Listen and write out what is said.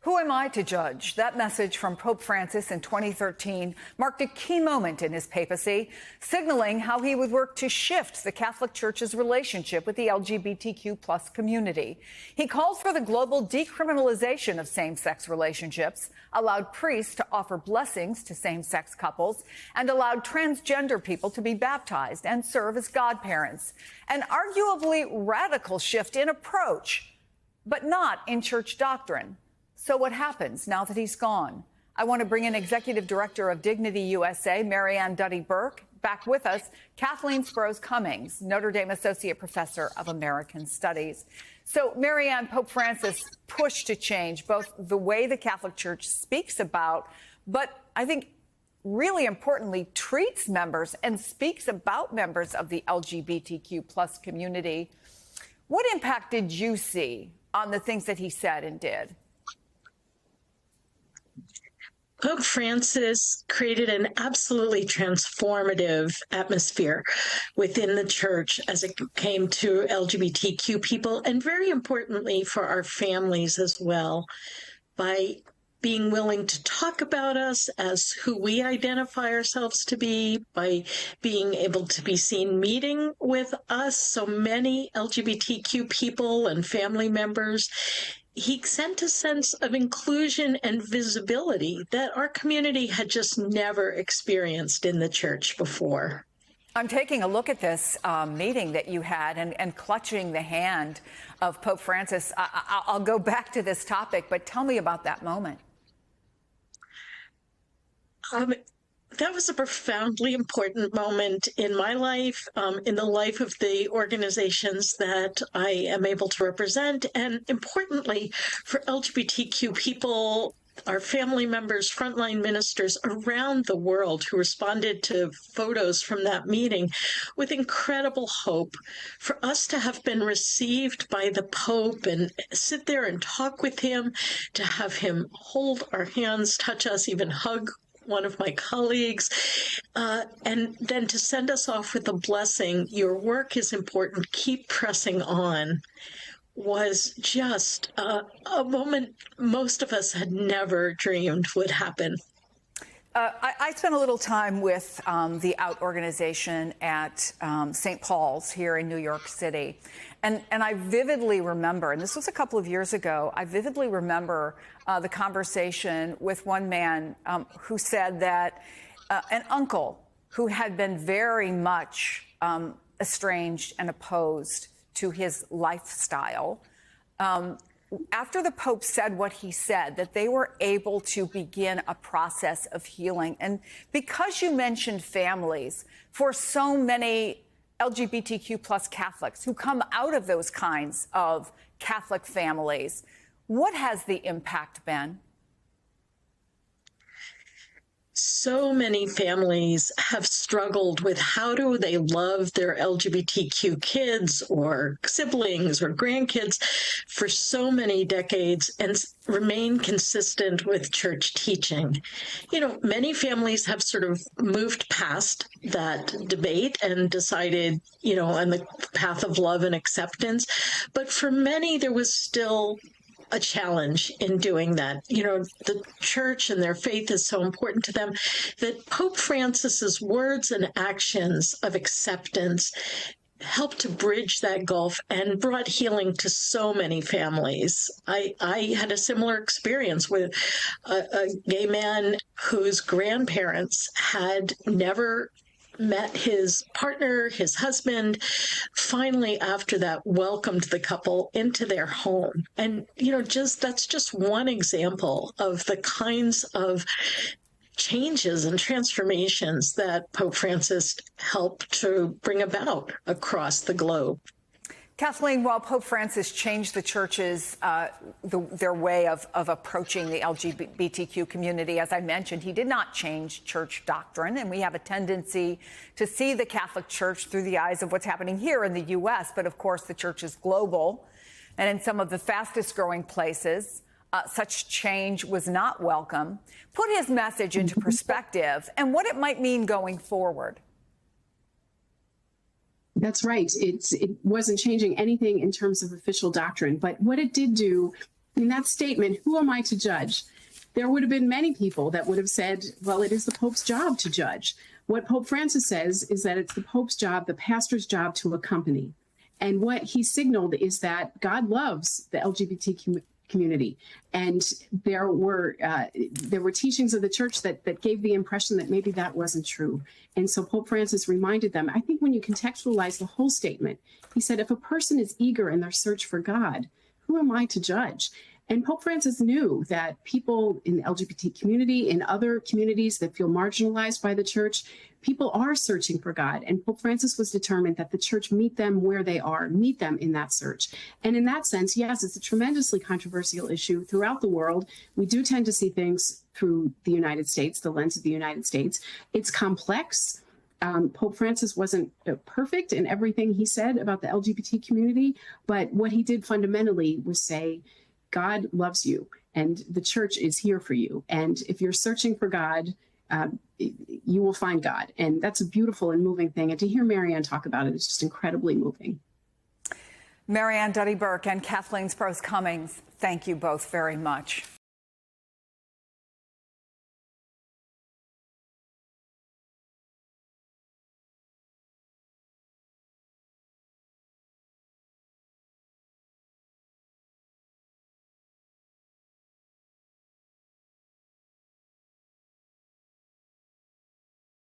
Who am I to judge? That message from Pope Francis in 2013 marked a key moment in his papacy, signaling how he would work to shift the Catholic Church's relationship with the LGBTQ plus community. He called for the global decriminalization of same-sex relationships, allowed priests to offer blessings to same-sex couples, and allowed transgender people to be baptized and serve as godparents. An arguably radical shift in approach, but not in church doctrine. So what happens now that he's gone? I want to bring in Executive Director of Dignity USA, Marianne Duddy-Burke, back with us, Kathleen Sprose Cummings, Notre Dame Associate Professor of American Studies. So, Marianne, Pope Francis pushed to change both the way the Catholic Church speaks about, but I think really importantly, treats members and speaks about members of the LGBTQ plus community. What impact did you see on the things that he said and did? Pope Francis created an absolutely transformative atmosphere within the church as it came to LGBTQ people, and very importantly for our families as well, by being willing to talk about us as who we identify ourselves to be, by being able to be seen meeting with us, so many LGBTQ people and family members. He sent a sense of inclusion and visibility that our community had just never experienced in the church before. I'm taking a look at this meeting that you had and clutching the hand of Pope Francis. I'll go back to this topic, but tell me about that moment. That was a profoundly important moment in my life, in the life of the organizations that I am able to represent, and importantly, for LGBTQ people, our family members, frontline ministers around the world who responded to photos from that meeting with incredible hope. For us to have been received by the Pope and sit there and talk with him, to have him hold our hands, touch us, even hug one of my colleagues, and then to send us off with a blessing, your work is important, keep pressing on, was just a moment most of us had never dreamed would happen. I spent a little time with the OUT organization at St. Paul's here in New York City. And I vividly remember, and this was a couple of years ago, I vividly remember the conversation with one man who said that an uncle who had been very much estranged and opposed to his lifestyle, after the Pope said what he said, that they were able to begin a process of healing. And because you mentioned families, for so many LGBTQ plus Catholics who come out of those kinds of Catholic families, what has the impact been? So many families have struggled with how do they love their LGBTQ kids or siblings or grandkids for so many decades and remain consistent with church teaching. You know, many families have sort of moved past that debate and decided, you know, on the path of love and acceptance. But for many, there was still a challenge in doing that. You know, the church and their faith is so important to them that Pope Francis's words and actions of acceptance helped to bridge that gulf and brought healing to so many families. I had a similar experience with a gay man whose grandparents had never met his partner, his husband, finally after that welcomed the couple into their home. And, you know, that's just one example of the kinds of changes and transformations that Pope Francis helped to bring about across the globe. Kathleen, while Pope Francis changed the church's, their way of approaching the LGBTQ community, as I mentioned, he did not change church doctrine. And we have a tendency to see the Catholic Church through the eyes of what's happening here in the U.S. But of course, the church is global. And in some of the fastest growing places, such change was not welcome. Put his message into perspective and what it might mean going forward. That's right. It wasn't changing anything in terms of official doctrine, but what it did do In that statement, who am I to judge? There would have been many people that would have said, well, it is the Pope's job to judge. What Pope Francis says is that it's the Pope's job, the pastor's job to accompany. And what he signaled is that God loves the LGBT community. And there were teachings of the church that gave the impression that maybe that wasn't true. And so Pope Francis reminded them, I think when you contextualize the whole statement, he said, if a person is eager in their search for God, who am I to judge? And Pope Francis knew that people in the LGBT community, in other communities that feel marginalized by the church, people are searching for God. And Pope Francis was determined that the church meet them where they are, meet them in that search. And in that sense, yes, it's a tremendously controversial issue throughout the world. We do tend to see things through the United States, the lens of the United States. It's complex. Pope Francis wasn't perfect in everything he said about the LGBT community, but what he did fundamentally was say, God loves you and the church is here for you. And if you're searching for God, you will find God. And that's a beautiful and moving thing. And to hear Marianne talk about it is just incredibly moving. Marianne Duddy Burke and Kathleen Sprouse Cummings, thank you both very much.